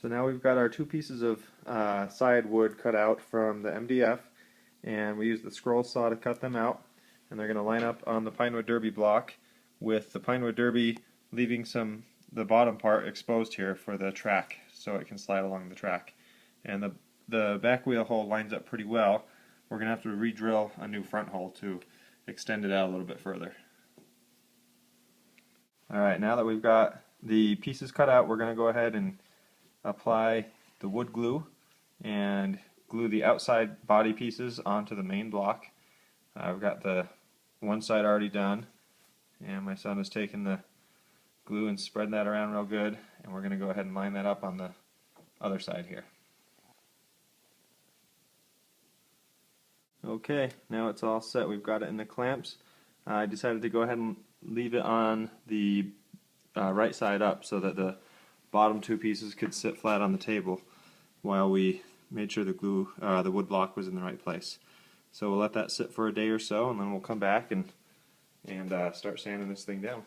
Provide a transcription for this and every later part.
So now we've got our two pieces of side wood cut out from the MDF, and we use the scroll saw to cut them out, and they're going to line up on the Pinewood Derby block, with the Pinewood Derby leaving the bottom part exposed here for the track so it can slide along the track. And the back wheel hole lines up pretty well. We're going to have to re-drill a new front hole to extend it out a little bit further. Alright, now that we've got the pieces cut out, we're going to go ahead and apply the wood glue and glue the outside body pieces onto the main block. I've got the one side already done, and my son has taken the glue and spread that around real good, and we're going to go ahead and line that up on the other side here. Okay, now it's all set. We've got it in the clamps. I decided to go ahead and leave it on the right side up so that the bottom two pieces could sit flat on the table while we made sure the wood block was in the right place. So we'll let that sit for a day or so, and then we'll come back and start sanding this thing down.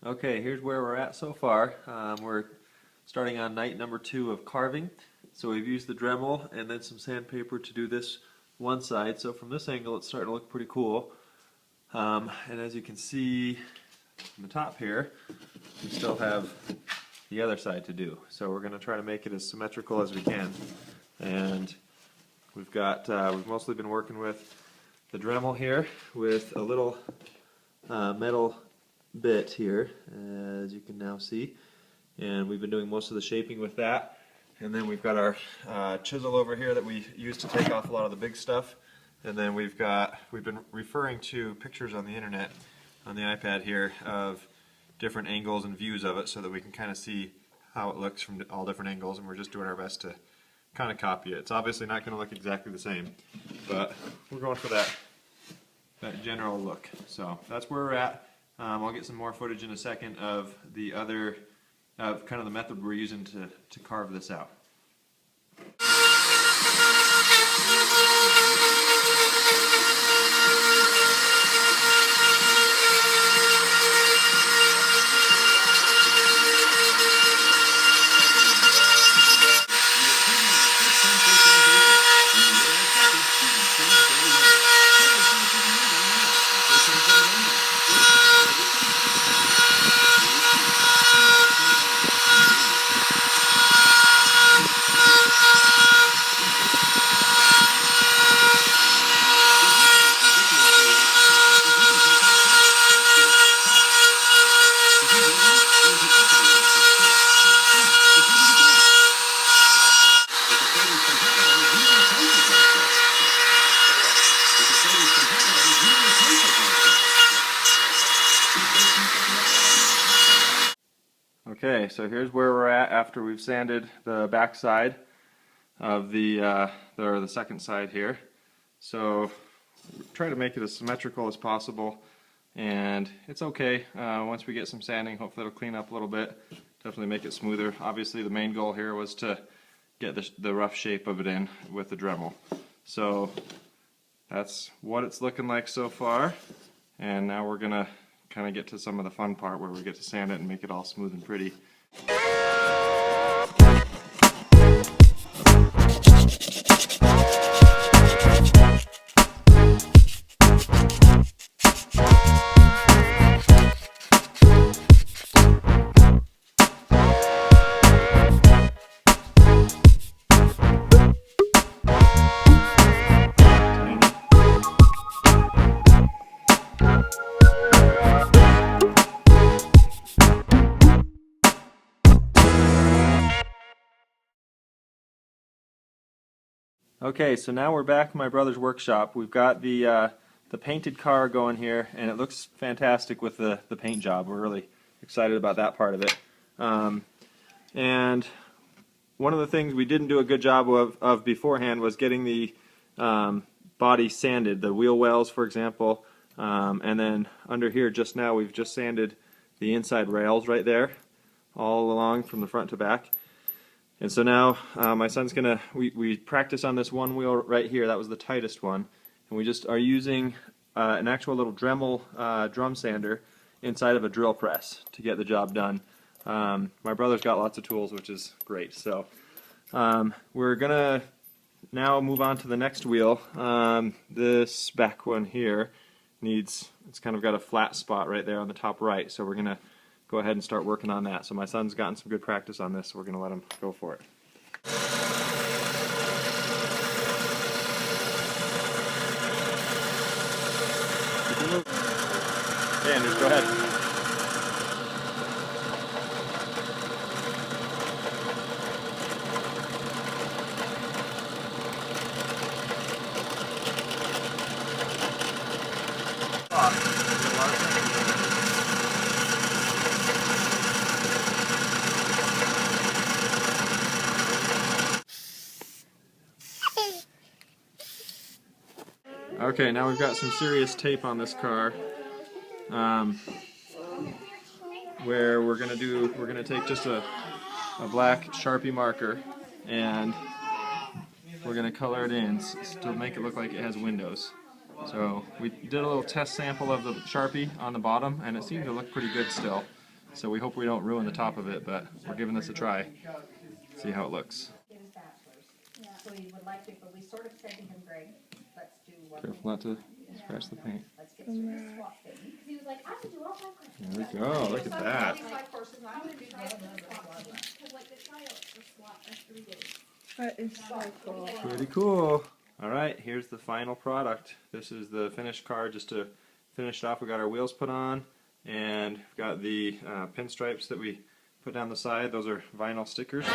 Okay, here's where we're at so far. We're starting on night number 2 of carving. So we've used the dremel and then some sandpaper to do this one side. So from this angle it's starting to look pretty cool. And as you can see from the top here, we still have the other side to do. So we're going to try to make it as symmetrical as we can. And we've mostly been working with the dremel here with a little metal bit here, as you can now see, and we've been doing most of the shaping with that. And then we've got our chisel over here that we use to take off a lot of the big stuff. And then we've been referring to pictures on the internet on the iPad here of different angles and views of it so that we can kind of see how it looks from all different angles, and we're just doing our best to kind of copy it. It's obviously not going to look exactly the same, but we're going for that general look. So that's where we're at. I'll get some more footage in a second of the other, kind of the method we're using to carve this out. Okay, so here's where we're at after we've sanded the back side of the second side here. So try to make it as symmetrical as possible, and it's okay. Once we get some sanding, hopefully it'll clean up a little bit, definitely make it smoother. Obviously the main goal here was to get the rough shape of it in with the Dremel. So that's what it's looking like so far, and now we're gonna kind of get to some of the fun part where we get to sand it and make it all smooth and pretty. Okay, so now we're back in my brother's workshop. We've got the painted car going here, and it looks fantastic with the paint job. We're really excited about that part of it. And one of the things we didn't do a good job of beforehand was getting the body sanded, the wheel wells, for example. And then under here just now we've just sanded the inside rails right there, all along from the front to back. And so now my son's gonna, we practice on this one wheel right here, that was the tightest one, and we just are using an actual little Dremel drum sander inside of a drill press to get the job done. My brother's got lots of tools, which is great. So we're gonna now move on to the next wheel. This back one here it's kind of got a flat spot right there on the top right, so we're gonna go ahead and start working on that. So my son's gotten some good practice on this, so we're going to let him go for it. Okay, Andrews, go ahead. Okay, now we've got some serious tape on this car, where we're gonna take just a black Sharpie marker and we're gonna color it in to make it look like it has windows. So we did a little test sample of the Sharpie on the bottom, and it seemed to look pretty good still. So we hope we don't ruin the top of it, but we're giving this a try. See how it looks. So he would like to, but we sort of said to him, Greg, let's do one. Careful not to scratch the paint. Let's get through this swap thing. Because he was like, I can do all my questions. There we go, look at that. That is so cool. Pretty cool. Alright, here's the final product. This is the finished car. Just to finish it off, we got our wheels put on, and we've got the pinstripes that we put down the side. Those are vinyl stickers.